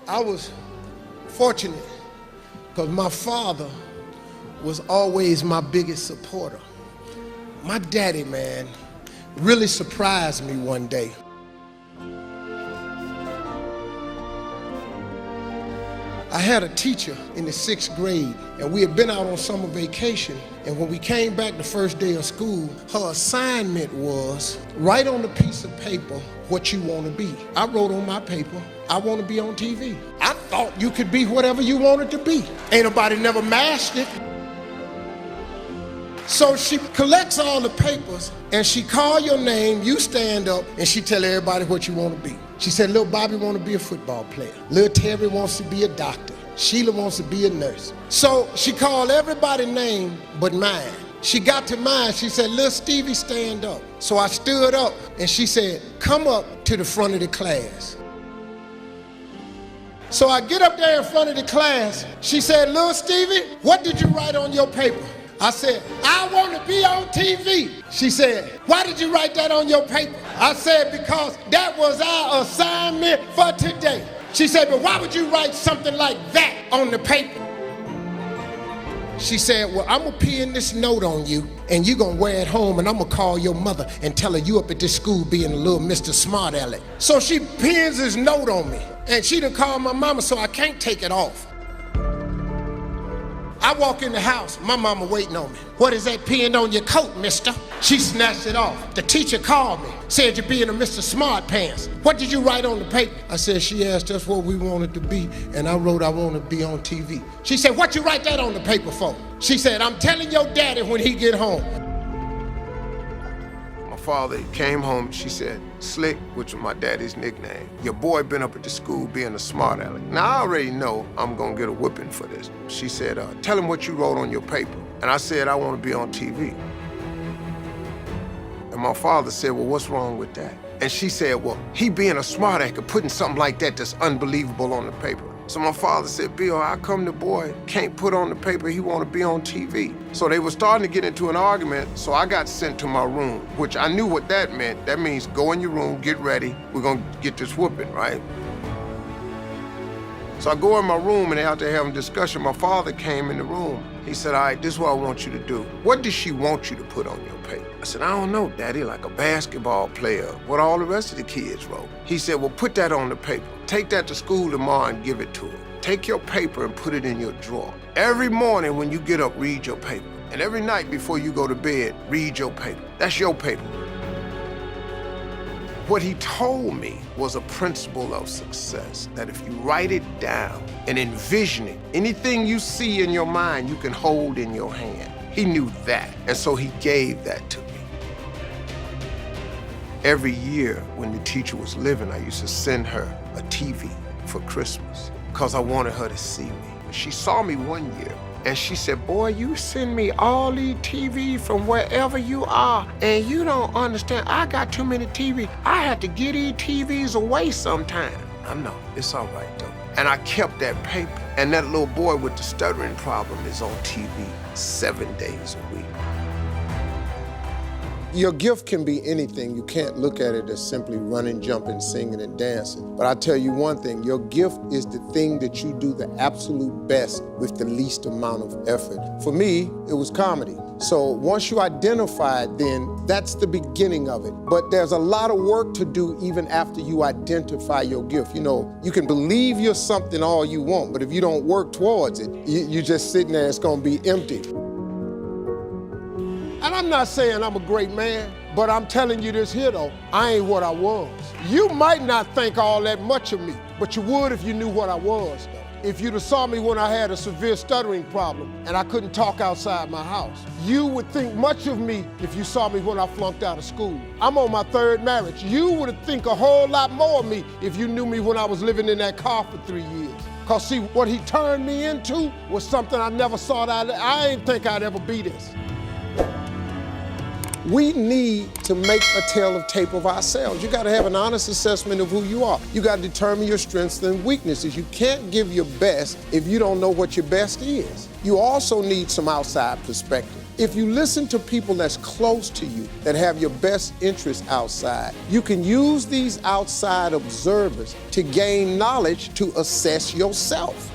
I was fortunate because my father was always my biggest supporter. My daddy, man, really surprised me one day. I had a teacher in the 6th grade, and we had been out on summer vacation, and when we came back the first day of school, her assignment was, write on a piece of paper what you want to be. I wrote on my paper, I want to be on TV. I thought you could be whatever you wanted to be. Ain't nobody never mashed it. So she collects all the papers, and she call your name, you stand up, and she tell everybody what you want to be. She said, little Bobby want to be a football player. Little Terry wants to be a doctor. Sheila wants to be a nurse. So she called everybody's name but mine. She got to mine, she said, little Stevie, stand up. So I stood up, and she said, come up to the front of the class. So I get up there in front of the class. She said, little Stevie, what did you write on your paper? I said, I want to be on TV. She said, why did you write that on your paper? I said, because that was our assignment for today. She said, but why would you write something like that on the paper? She said, well, I'm going to pin this note on you, and you're going to wear it home, and I'm going to call your mother and tell her you up at this school being a little Mr. Smart Aleck. So she pins this note on me, and she done called my mama, so I can't take it off. I walk in the house, my mama waiting on me. What is that pinned on your coat, mister? She snatched it off. The teacher called me, said you're being a Mr. Smart Pants. What did you write on the paper? I said, she asked us what we wanted to be, and I wrote I want to be on TV. She said, what you write that on the paper for? She said, I'm telling your daddy when he get home. My father came home, she said, Slick, which was my daddy's nickname, your boy been up at the school being a smart aleck. Now, I already know I'm gonna get a whipping for this. She said, tell him what you wrote on your paper. And I said, I want to be on TV. And my father said, well, what's wrong with that? And she said, well, he being a smart aleck, putting something like that that's unbelievable on the paper. So my father said, Bill, how come the boy can't put on the paper he want to be on TV? So they were starting to get into an argument, so I got sent to my room, which I knew what that meant. That means go in your room, get ready, we're gonna get this whooping, right? So I go in my room, and after having a discussion, my father came in the room. He said, all right, this is what I want you to do. What does she want you to put on your paper? I said, I don't know, Daddy, like a basketball player, what all the rest of the kids wrote. He said, well, put that on the paper. Take that to school tomorrow and give it to her. Take your paper and put it in your drawer. Every morning when you get up, read your paper. And every night before you go to bed, read your paper. That's your paper. What he told me was a principle of success, that if you write it down and envision it, anything you see in your mind, you can hold in your hand. He knew that, and so he gave that to me. Every year when the teacher was living, I used to send her a TV for Christmas because I wanted her to see me. She saw me one year, and she said, boy, you send me all these TV from wherever you are, and you don't understand. I got too many TV. I had to get these TVs away sometime. I know, it's all right, though. And I kept that paper, and that little boy with the stuttering problem is on TV 7 days a week. Your gift can be anything. You can't look at it as simply running, jumping, singing, and dancing. But I tell you one thing, your gift is the thing that you do the absolute best with the least amount of effort. For me, it was comedy. So once you identify it, then that's the beginning of it. But there's a lot of work to do even after you identify your gift. You know, you can believe you're something all you want, but if you don't work towards it, you're just sitting there, it's gonna be empty. And I'm not saying I'm a great man, but I'm telling you this here though, I ain't what I was. You might not think all that much of me, but you would if you knew what I was though. If you'd have saw me when I had a severe stuttering problem and I couldn't talk outside my house. You would think much of me if you saw me when I flunked out of school. I'm on my 3rd marriage. You would think a whole lot more of me if you knew me when I was living in that car for 3 years. Cause see, what he turned me into was something I never thought I didn't think I'd ever be this. We need to make a tale-of tape of ourselves. You gotta have an honest assessment of who you are. You gotta determine your strengths and weaknesses. You can't give your best if you don't know what your best is. You also need some outside perspective. If you listen to people that's close to you, that have your best interests outside, you can use these outside observers to gain knowledge to assess yourself.